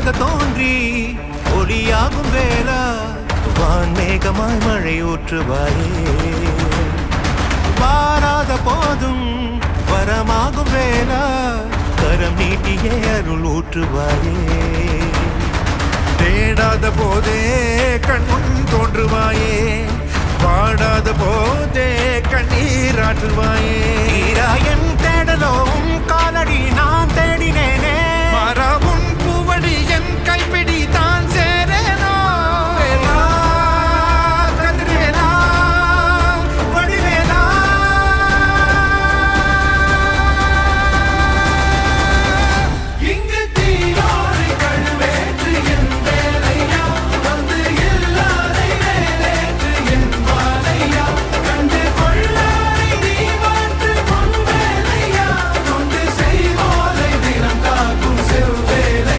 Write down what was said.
ஒளியாக தோன்றி ஒளியாகும் வேளா வான்மேகமாய் மழை ஊற்றுவாயே வாராத போதும் வரமாகும் வேளா கரம் நீட்டியே அருள் ஊற்றுவாயே தேடாத போதே கண்முன் தோன்றுவாயே பாடாத போதே கண்ணீராற்றுவாயே என் தேடலோ காலடி நான் தேடினேனே மாறாவும்